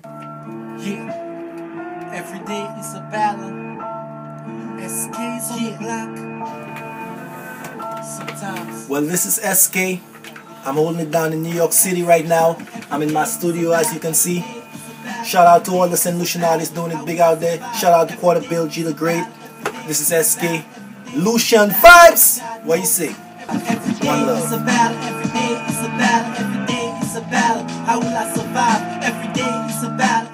Yeah, every day is a battle. SK's on the block. Sometimes. Well, this is SK. I'm holding it down in New York City right now. I'm in my studio, as you can see. Shout out to all the St. Lucian artists doing it big out there. Shout out to Quarter Bill G the Great. This is SK. Lucian Vybz. What you say? One love. Every day is a battle. Every day is a battle. Every day is a battle. How will I survive? Every day is a battle.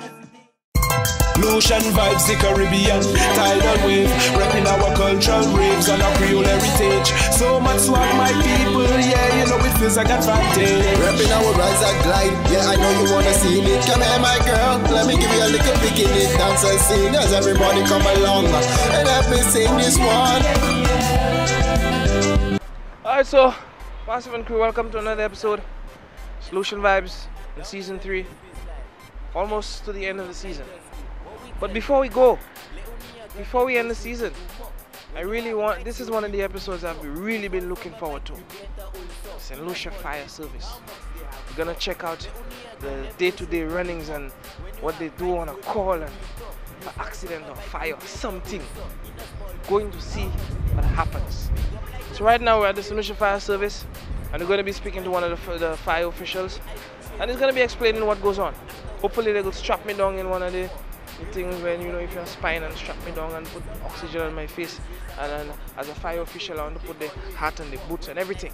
Lucian Vybz, the Caribbean tidal wave, repping our cultural raves and our Creole heritage. So much swag, my people, yeah, you know it feels like advantage. Repping our rise and glide, yeah, I know you wanna see it. Come here, my girl, let me give you a little pick in it. Dance and sing as everybody come along and help me sing this one. Alright, so Massive and crew, welcome to another episode. It's Lucian Vybz in season 3, almost to the end of the season. But before we end the season, this is one of the episodes I've really been looking forward to. St. Lucia Fire Service. We're gonna check out the day-to-day runnings and what they do on a call and an accident or fire or something. Going to see what happens. So right now we're at the St. Lucia Fire Service and we're going to be speaking to one of the fire officials and he's going to be explaining what goes on. Hopefully they will strap me down in one of the things when, you know, if you're spine and strap me down and put oxygen on my face, and then as a fire official I want to put the hat and the boots and everything.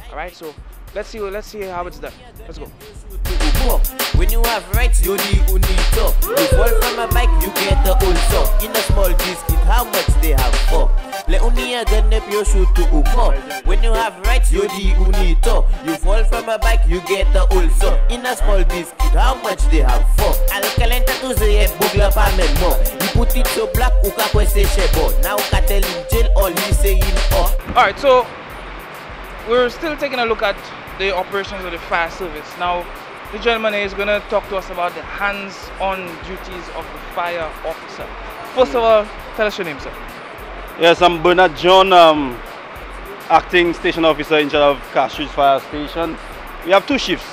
Alright, so let's see how it's done. Let's go. When you have rights, you're the unito. You fall from a bike, you get the also. In a small biscuit, how much they have for? Le unia ganep yo shoot to umo. When you have rights, you're the unito. You fall from a bike, you get the also. In a small biscuit, how much they have for? Alcalenta to say bugla pa memo. You put it so black, uka kwese shebo. Now ka tell him jail, all he saying oh. Alright, so we're still taking a look at the operations of the fire service. Now, the gentleman is going to talk to us about the hands-on duties of the fire officer. First of all, tell us your name, sir. Yes, I'm Bernard John, acting station officer in charge of Castridge Fire Station. We have 2 shifts.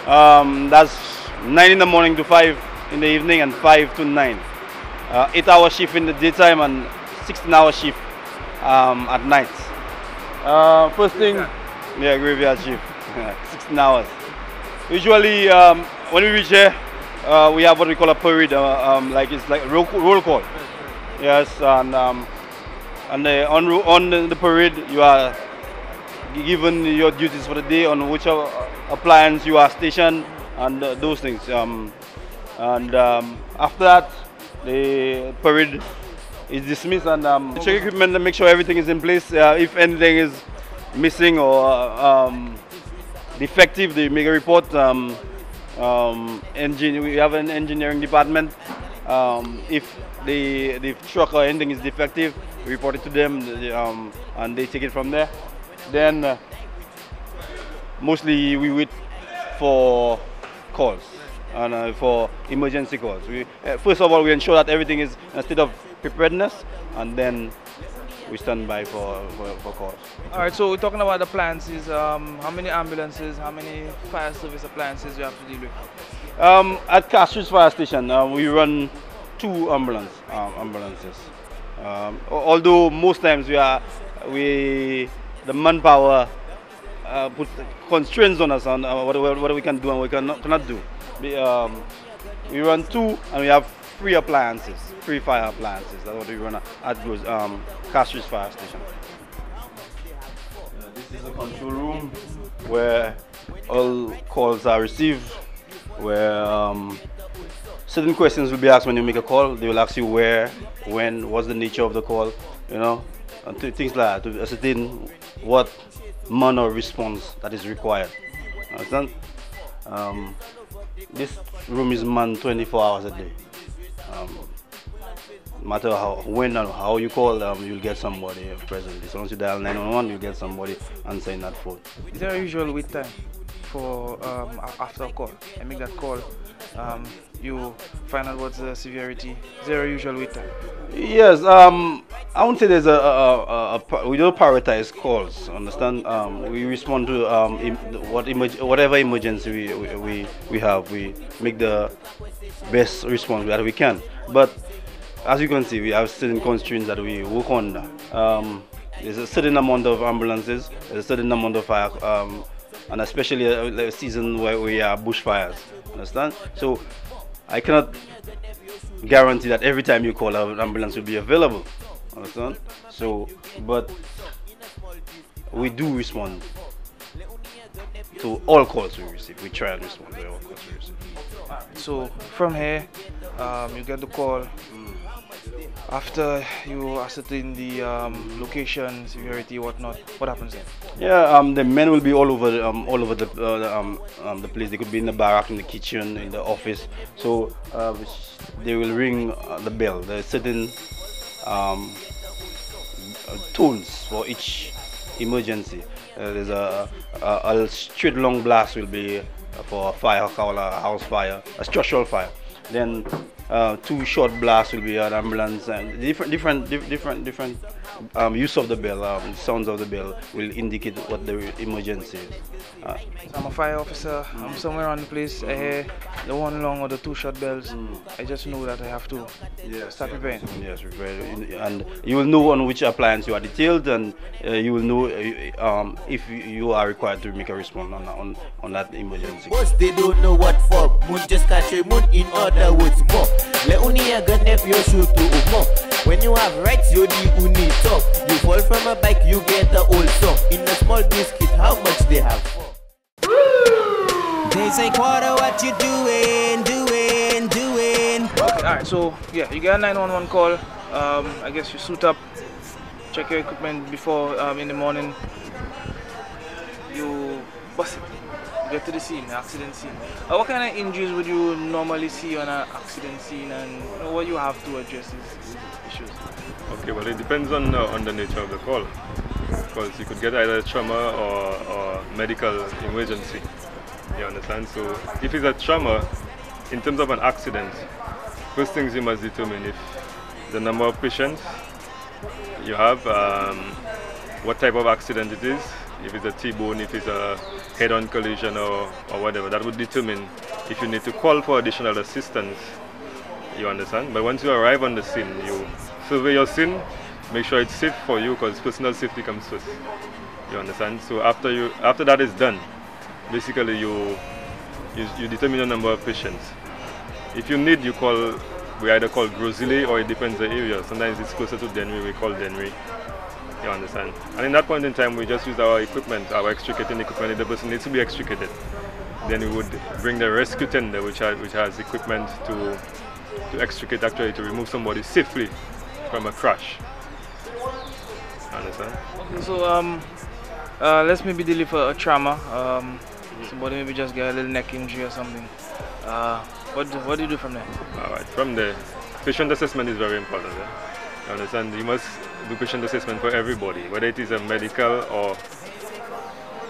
That's 9 in the morning to 5 in the evening and 5 to 9. 8-hour shift in the daytime and 16-hour shift at night. First thing, yeah, graveyard shift, 16 hours. Usually, when we reach here, we have what we call a parade, like it's like a roll call. Yes, and on the parade, you are given your duties for the day on which appliance you are stationed and those things. After that, the parade is dismissed and check equipment and make sure everything is in place. If anything is missing or defective, they make a report. We have an engineering department. If the truck or anything is defective, we report it to them, and they take it from there. Then mostly we wait for calls and for emergency calls. First of all, we ensure that everything is in a state of preparedness, and then we stand by for calls. Alright, so we're talking about the appliances. How many ambulances, how many fire service appliances you have to deal with? At Castridge Fire Station, we run 2 ambulances. Although most times the manpower put constraints on us on what we can do and what we cannot do. We run 2 and we have 3 appliances, 3 fire appliances. That's what we run at Castridge Fire Station. This is a control room where all calls are received, where certain questions will be asked when you make a call. They will ask you where, when, what's the nature of the call, you know, and things like that to ascertain what manner of response that is required. Understand? This room is manned 24 hours a day. No matter when and how you call, you'll get somebody present. So once you dial 911, you'll get somebody answering that phone. Is there a usual wait time for after a call? I make that call. you find out what's the severity? Is there a usual wait time? Yes, I won't say there's we don't prioritize calls. Understand? We respond to whatever emergency we have. We make the best response that we can. But as you can see, we have certain constraints that we work on. There's a certain amount of ambulances, there's a certain amount of fire, and especially a season where we are bushfires. Understand? So I cannot guarantee that every time you call, an ambulance will be available. Understand? So, but we do respond to all calls we receive. We try and respond to all calls we receive. So from here, you get the call. After you ascertain the location, severity, whatnot, what happens then? Yeah, the men will be all over the place. They could be in the barrack, in the kitchen, in the office. So they will ring the bell. There's certain tones for each emergency. There's a straight long blast will be for a fire call, a house fire, a structural fire. Then 2 short blasts will be an ambulance, and different use of the bell, sounds of the bell will indicate what the emergency is. So I'm a fire officer. I'm somewhere around the place. I hear the 1 long or the 2 short bells. I just know that I have to start preparing. Yes, and you will know on which appliance you are detailed, and you will know if you are required to make a response on that emergency. Most they don't know what for. Moon just catch a moon, in other words more. Le unia gun if you shoot to umo. When you have rights, you the uni top. You fall from a bike, you get a old song. In a small biscuit, how much they have for? They say quarter, what you doing? Okay, alright, so yeah, you get a 911 call. I guess you suit up, check your equipment before in the morning. You bust it. Get to the scene, the accident scene. What kind of injuries would you normally see on an accident scene, and what you have to address these issues? Okay, well, it depends on the nature of the call. Because you could get either trauma or medical emergency. You understand? So if it's a trauma, in terms of an accident, first things you must determine if the number of patients you have, what type of accident it is, if it's a T-bone, if it's a head-on collision or whatever. That would determine if you need to call for additional assistance. You understand? But once you arrive on the scene, you survey your scene, make sure it's safe for you, because personal safety comes first. You understand? So after that is done, basically you determine the number of patients. If you need, we either call Grozile, or it depends the area. Sometimes it's closer to Denry, we call Denry. You understand? And in that point in time, we just use our equipment, our extricating equipment. If the person needs to be extricated, then we would bring the rescue tender, which has equipment to extricate, actually, to remove somebody safely from a crash. Understand? Okay, so let's maybe deal with a trauma. Somebody maybe just get a little neck injury or something. What do you do from there? Alright, from there, patient assessment is very important. Yeah? You understand? You must do patient assessment for everybody, whether it is a medical or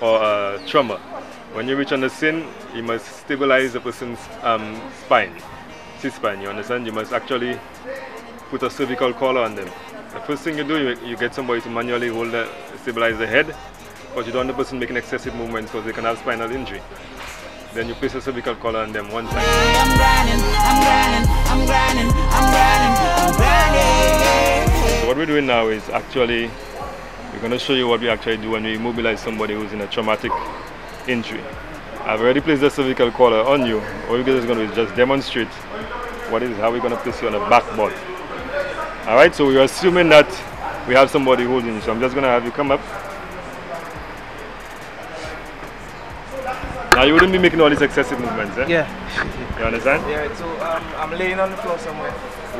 a trauma. When you reach on the scene, you must stabilize the person's spine, C-spine. You understand? You must actually put a cervical collar on them. The first thing you do, you get somebody to manually stabilize the head, because you don't want the person making excessive movements, because they can have spinal injury. Then you place a cervical collar on them one time. I'm grinding. So what we're doing now is actually, we're going to show you what we actually do when we immobilize somebody who's in a traumatic injury. I've already placed the cervical collar on you. All you guys are going to do is just demonstrate how we're going to place you on a backboard. Alright, so we're assuming that we have somebody holding you. So I'm just going to have you come up. Now you wouldn't be making all these excessive movements, eh? Yeah. You understand? Yeah, so I'm laying on the floor somewhere.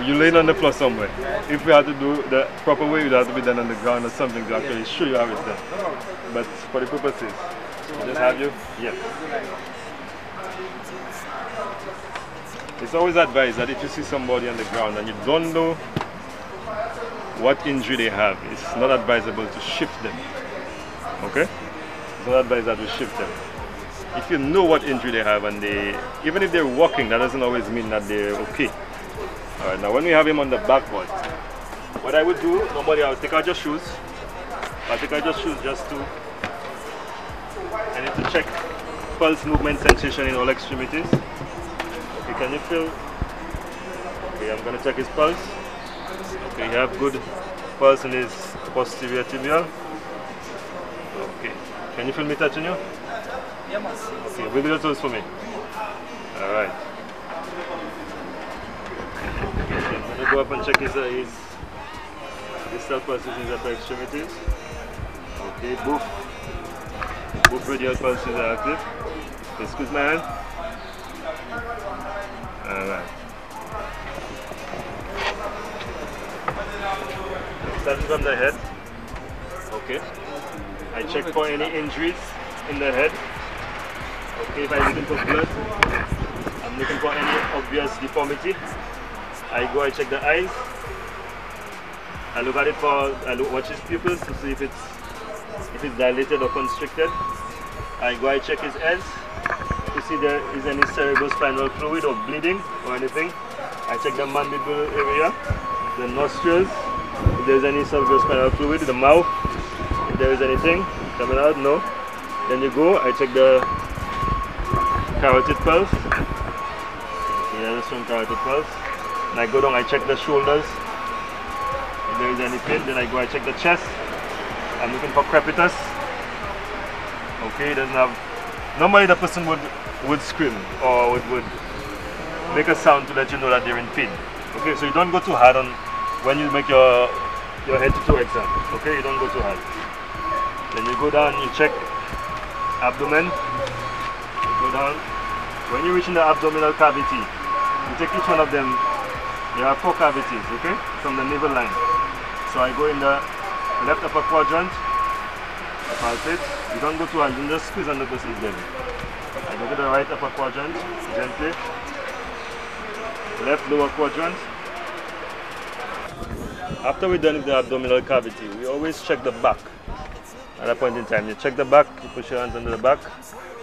You laying on the floor somewhere. If we had to do the proper way, it would have to be done on the ground or something to actually show you how it's done. But for the purposes, we'll just have you, yeah. It's always advised that if you see somebody on the ground and you don't know what injury they have, it's not advisable to shift them. Okay? It's not advised that we shift them. if you know what injury they have, and even if they're walking, that doesn't always mean that they're okay. All right, now when we have him on the backboard, what I would do, normally I would take out your shoes. I'll take out your shoes just to, I need to check pulse, movement, sensation in all extremities. Okay, can you feel? Okay, I'm going to check his pulse. Okay, you have good pulse in his posterior tibial. Okay, can you feel me touching you? Yeah, man. Okay, wiggle your toes for me. Alright. Okay, I'm going to go up and check his distal pulses in his upper extremities. Okay, both radial pulses are active. Okay, squeeze my hand. Alright. Starting from the head. Okay. I check for any injuries in the head. Okay, if I'm looking for blood, I'm looking for any obvious deformity. I check the eyes. I look at it watch his pupils to see if it's dilated or constricted. I check his ears to see there is any cerebrospinal fluid or bleeding or anything. I check the mandible area, the nostrils, if there's any cerebrospinal fluid, the mouth, if there is anything coming out, no. Then you go, I check the carotid pulse. Okay, there's a strong carotid pulse. And I go down, I check the shoulders. If there is any pain, then I go, I check the chest. I'm looking for crepitus. Okay, it doesn't have. Normally the person would scream or would make a sound to let you know that they're in pain. Okay, so you don't go too hard on when you make your head to toe exam. Okay, you don't go too hard. Then you go down, you check abdomen. You go down. When you reach in the abdominal cavity, you take each one of them. There are 4 cavities, okay, from the navel line. So I go in the left upper quadrant. I palpate. You don't go too hard, you just squeeze on the person's belly. I go to the right upper quadrant, gently. Left lower quadrant. After we're done with the abdominal cavity, we always check the back. At a point in time, you check the back, you push your hands under the back,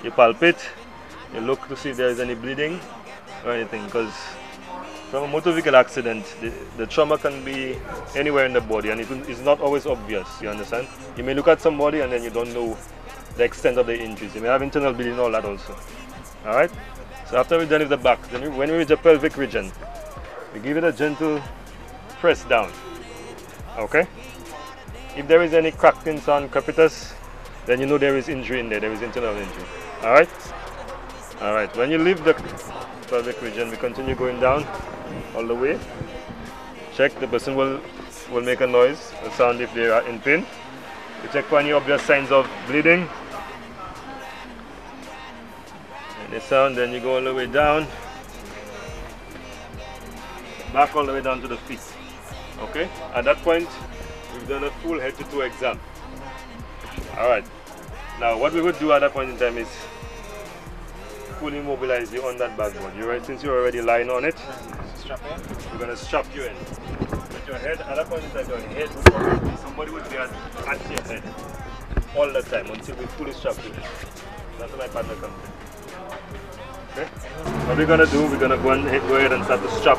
you palpate, you look to see if there is any bleeding or anything, because from a motor vehicle accident, the trauma can be anywhere in the body and it's not always obvious, you understand? You may look at somebody and then you don't know the extent of the injuries. You may have internal bleeding and all that also. Alright? So after we're done with the back, then when we reach the pelvic region, we give it a gentle press down. Okay? If there is any crackings on crepitus, then you know there is injury in there, there is internal injury. Alright? Alright, when you leave the pelvic region, we continue going down all the way. Check, the person will make a noise, a sound if they are in pain. We check for any obvious signs of bleeding. Any sound, then you go all the way down. Back all the way down to the feet. Okay? At that point, we've done a full head to toe exam. Alright. Now what we would do at that point in time is fully mobilize you on that backboard. You right, since you're already lying on it, we're gonna strap you in. With your head, at that point in time, your head would somebody would be at your head all the time until we fully strap you in. That's where my partner comes in. Okay? What we're gonna do, we're gonna go ahead and start to strap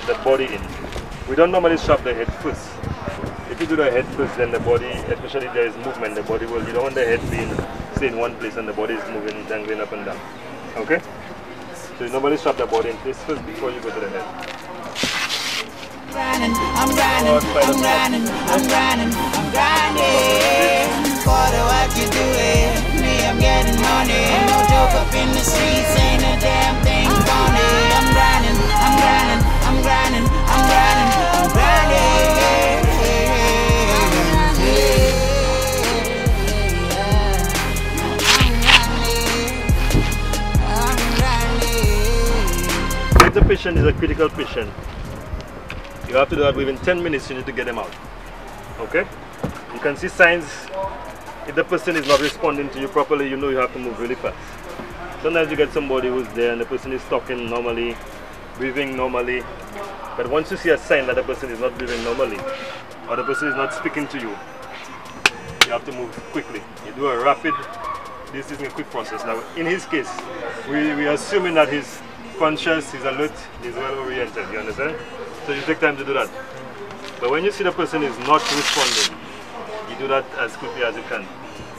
the body in. We don't normally strap the head first. If you do the head first, then the body, especially if there is movement, the body will, you don't want the head being stay in one place and the body is moving, dangling up and down. Okay? So you normally strap the body in place first before you go to the head. I'm grinding for the what you doing. Me, I'm getting money. No joke up in the streets, ain't a damn thing funny. I'm grinding. If the patient is a critical patient, you have to do that within 10 minutes. You need to get them out. Okay? You can see signs. If the person is not responding to you properly, you know you have to move really fast. Sometimes you get somebody who's there and the person is talking normally, breathing normally, but once you see a sign that the person is not breathing normally or the person is not speaking to you, you have to move quickly. You do a rapid this isn't a quick process. Now, in his case, we are assuming that he's conscious, he's alert, he's well oriented, you understand? So you take time to do that. But when you see the person is not responding, you do that as quickly as you can.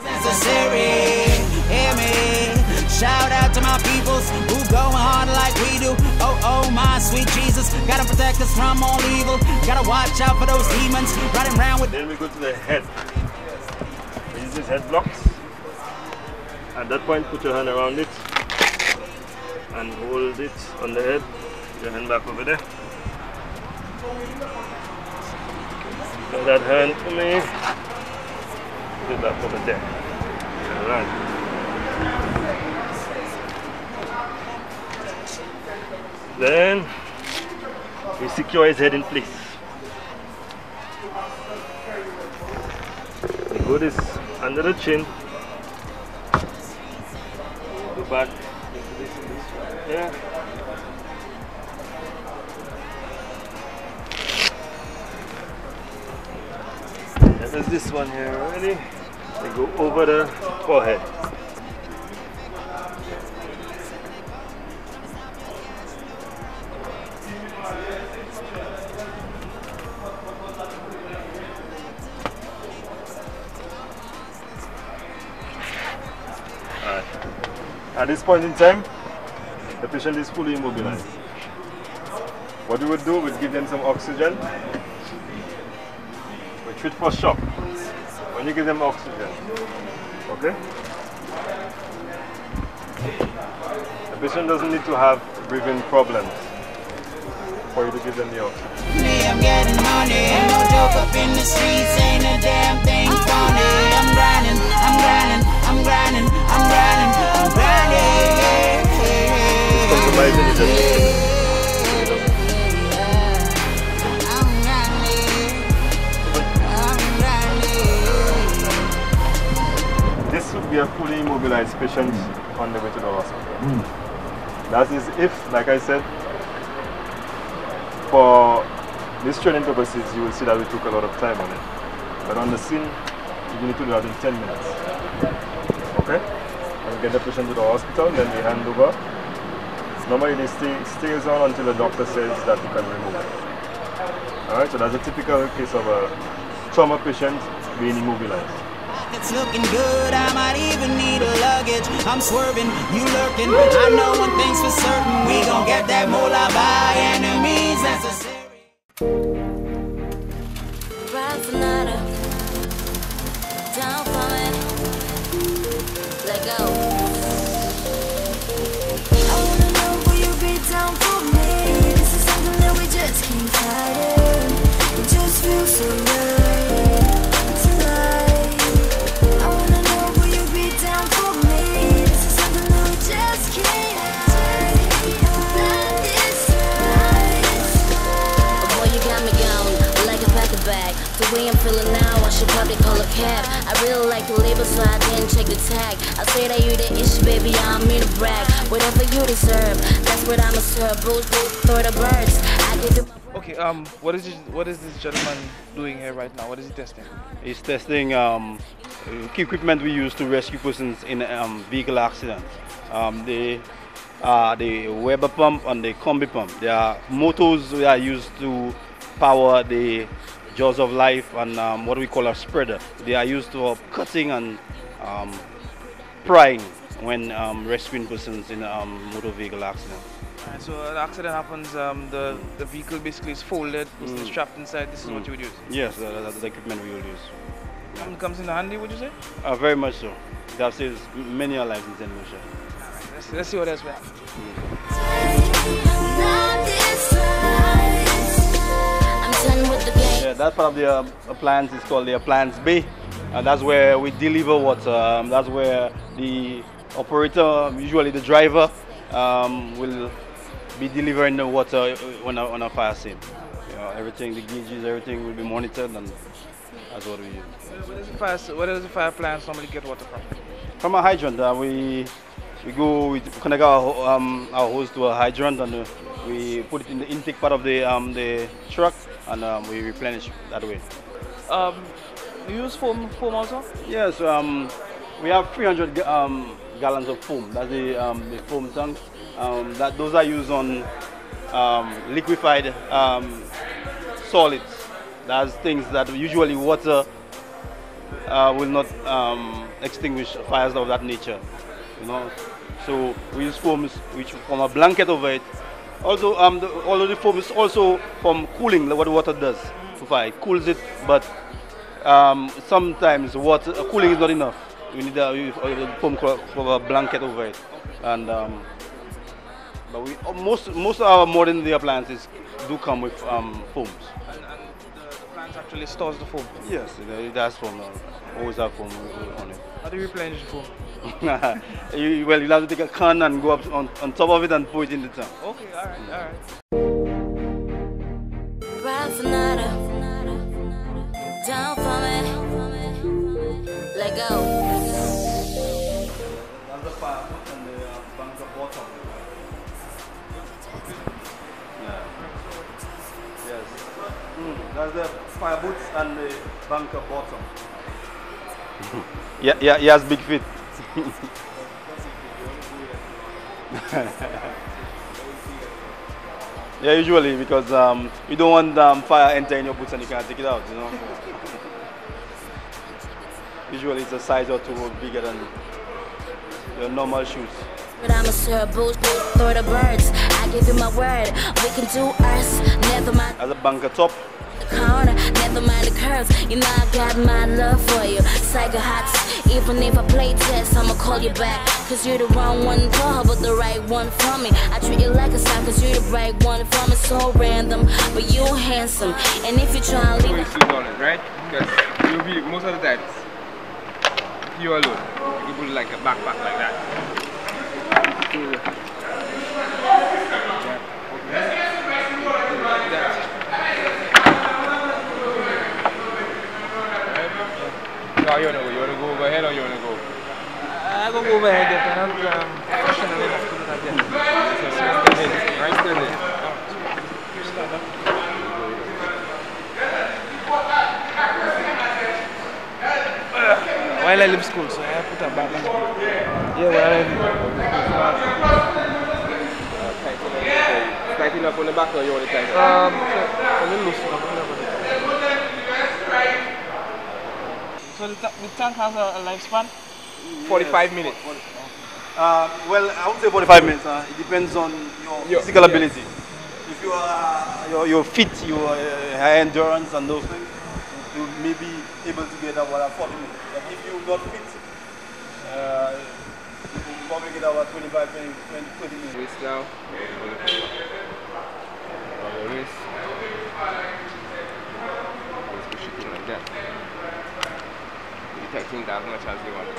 Necessary, hear me. Shout out to my peoples who going hard like we do. Oh, oh, my sweet Jesus. Gotta protect us from all evil. Gotta watch out for those demons riding around with. Then we go to the head. We use these head blocks. At that point, put your hand around it and hold it on the head. Your hand back over there. Put that hand for me. Put it back over there. Alright. Then we secure his head in place. We go this under the chin. Go back into this right here. And there's this one here already. We go over the forehead. At this point in time, the patient is fully immobilized. What we would do, we'd give them some oxygen. We treat for shock when you give them oxygen. Okay? The patient doesn't need to have breathing problems for you to give them the oxygen. I'm getting money, ain't no joke up in the streets, ain't a damn thing funny. I'm grinding, I'm grinding, I'm grinding, I'm grinding, I'm grinding. Compromising is just this would be a fully immobilized patient on the way to the hospital. That is if, like I said, for this training purposes, you will see that we took a lot of time on it. But on the scene, you need to do that in 10 minutes. Okay? And get the patient to the hospital, then we hand over. Normally they stays on until the doctor says that you can remove it. Alright, so that's a typical case of a trauma patient being immobilized. It's looking good, I might even need a luggage. I'm swerving, you lurking. I know one thing's for certain, we gon' get that moolah by enemies necessary. Rise another, down from it, let go. I wanna know will you be down for me? This is something that we just can't fight it. It just feels so right tonight. I wanna know will you be down for me? This is something that we just can't hide. That is right. Boy, you got me gone like a pack of bag. The way I'm feeling now, I should probably call a cab. I really like the label, so I didn't check the tag. I say that you the issue, baby, I don't mean to brag. Whatever you deserve, that's what I'ma serve. Bros, throw the birds. I can do my Okay, what is this gentleman doing here right now? What is he testing? He's testing key equipment we use to rescue persons in vehicle accidents. The Weber pump and the combi pump. They are motors we are used to power the jaws of life and what we call a spreader. They are used for cutting and prying when rescuing persons in a motor vehicle accident. Right, so an accident happens, the vehicle basically is folded, it's trapped inside. This is what you would use? Yes, that's the equipment we will use. It comes in handy, would you say? Very much so. That saves many lives in St. Lucia. Right, let's see what else we have. Yeah, that part of the appliance is called the appliance bay. That's where we deliver water. That's where the operator, usually the driver, will be delivering the water on a fire scene. Everything, the gauges, everything will be monitored, and that's what we use. Where does the fire plants normally get water from? From a hydrant. We connect our hose to a hydrant, and we put it in the intake part of the truck, and we replenish that way. You use foam also? Yes. We have 300 gallons of foam. That's the foam tanks. Those are used on liquefied solids. That's things that usually water will not extinguish fires of that nature. You know, so we use foams which form a blanket over it. Also, although the foam is also from cooling, what the water does to fire. It cools it, but sometimes water cooling is not enough. We need a foam for a blanket over it, and but most of our modern day appliances do come with foams. And the plant actually stores the foam. Yes, it has foam. Always have foam on it. How do you replenish the foam? Well, you'll have to take a can and go up on top of it and pour it in the tank. Okay, alright. Ride for nada. Down for me. Let go. That's the fire and the bunker bottom. Yeah. Yes. That's the fire boots and the bunker bottom. Yeah, he has big feet. Yeah, usually because you don't want fire enter in your boots and you can't take it out, you know. Usually it's a size or two bigger than your normal shoes. But I'm a sir boost for the birds. I give you my word. We can do us. Never mind As a bunker top. the corner. Never mind the curves. You know I got my love for you. Psycho hots. Even if I play test, I'ma call you back. Cause you're the wrong one for her, but the right one for me. I treat you like a sign cause you're the right one for me. So random, but you handsome. And if you try and leave You sleep on it, right? Because you'll be, most of the times, if you're alone, you put like a backpack like that. No, you wanna go overhead or you wanna go? I go overhead if I'm professional enough to do that yet. Right, stand there. Stand up. While I leave school, so I put a bag on. Yeah, while I leave. Tighten up on the back or you want to tighten up? A little loose. So the tank has a lifespan? 45 minutes. Well, I would say 45 minutes. It depends on your physical ability. If you are your fit, your high endurance and those things, you may be able to get about 40 minutes. But if you're not fit, you can probably get about 25, 20 minutes. Wrist now. On the wrist. Just push it in like that. You tighten it as much as you want.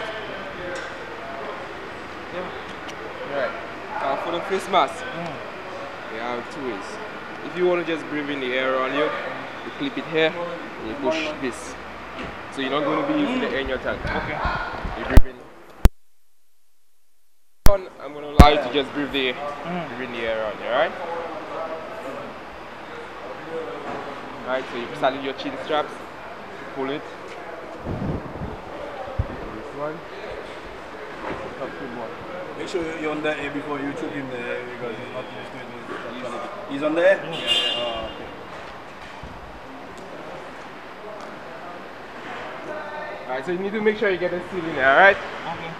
Yeah. Alright. For the face mask, we have two ways. If you want to just breathe in the air on you, you clip it here and you push this. So you're not going to be using the air in your tank. Okay. You breathe in. I'm going to allow you to just breathe the air on you, alright? Alright, so you start with your chin straps, pull it. This one. Make sure you're on the air before you choke him there because he's not used to it. He's on the air? Yeah. Oh, okay. Alright, so you need to make sure you get a seal in there, alright? Okay.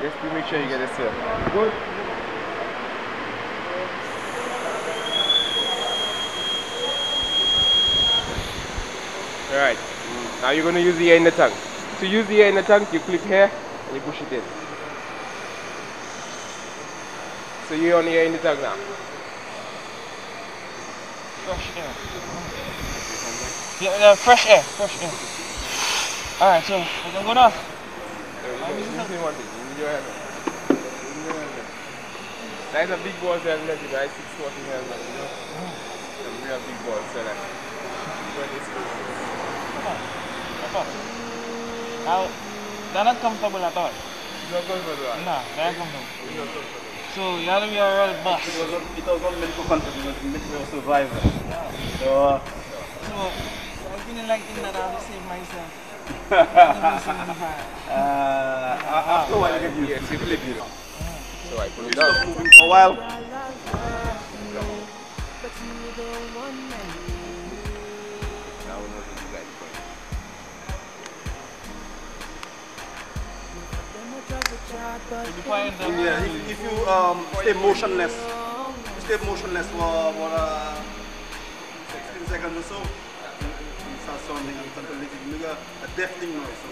Just to make sure you get a seal. Good. Alright. Now you're going to use the air in the tank. To use the air in the tank, you clip here and you push it in. So you're on the air in the tank now. Fresh air. Yeah, fresh air. Alright, so we can go now. That's a big ball helmet, right? 640 helmet, you know? Some real big balls, so like. Now, they're not comfortable at all. It's not comfortable? No, they're not comfortable. It's not comfortable. So you have to be a real boss. It was not meant for comfort, it was meant for survival. So I'm feeling like in that I have to save myself. After a while, you get used to it. So I put it Stop down. moving for a while. Now we know what you guys doing. Yeah, if you stay motionless for 16 seconds or so, you start sounding a deafening noise. So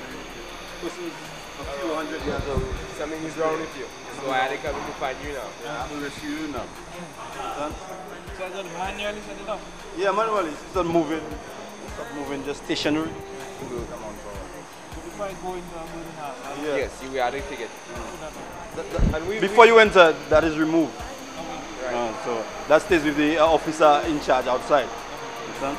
persons a few hundred yards away. Something is wrong with you. So I had to come to find you now. I will rescue you now. So I just manually set it up. Yeah, manually. Stop moving, just stationary. Before I go into a building house, Yeah. Yes, you had a ticket. And Before you enter, that is removed. Right. So that stays with the officer in charge outside. Understand?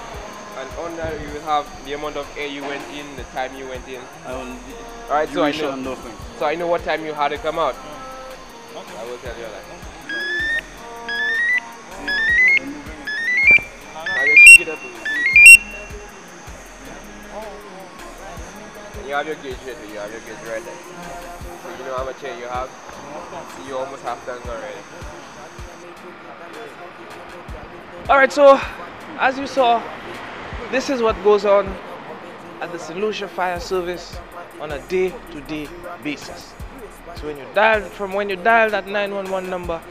And on that you will have the amount of air you went in, the time you went in. Alright, so I Duration know. and those things. So I know what time you had to come out. I will tell you that. I just pick it up. And you have your gauge right there. You have your gauge right there. So you know how much air you have. So you almost have done already. Alright, so as you saw, this is what goes on at the St. Lucia Fire Service on a day-to-day basis. So when you dial that 911 number,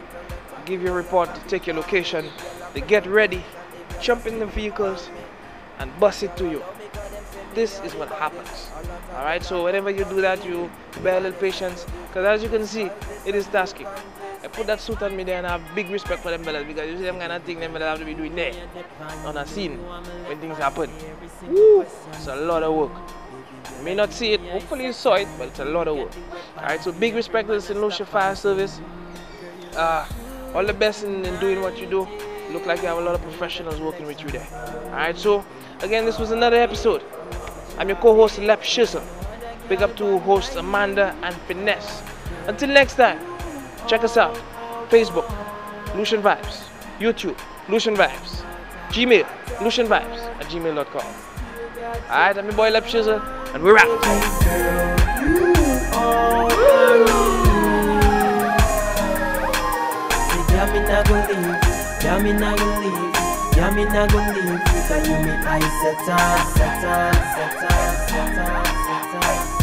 give your report, take your location, they get ready, jump in the vehicles and bus it to you. This is what happens. Alright, so whenever you do that, you bear a little patience, because as you can see, it is tasking. I put that suit on me there and I have big respect for them fellas, because you see them kind of thing them fellas have to be doing there on a scene when things happen. Woo! It's a lot of work. You may not see it, hopefully you saw it, but it's a lot of work. Alright, so big respect to the St. Lucia Fire Service. All the best in doing what you do. Look like you have a lot of professionals working with you there. Alright, so again, this was another episode. I'm your co-host Lep Shizzle. Big up to hosts Amanda and Finesse. Until next time, check us out. Facebook, Lucian Vybz. YouTube, Lucian Vybz. Gmail, lucianvybz@gmail.com. Alright, I'm your boy Lep Shizzle, and we're out. Yeah, me not gonna leave. Yeah, me not gonna leave. Yeah, me not gonna leave. Cause you me I set up.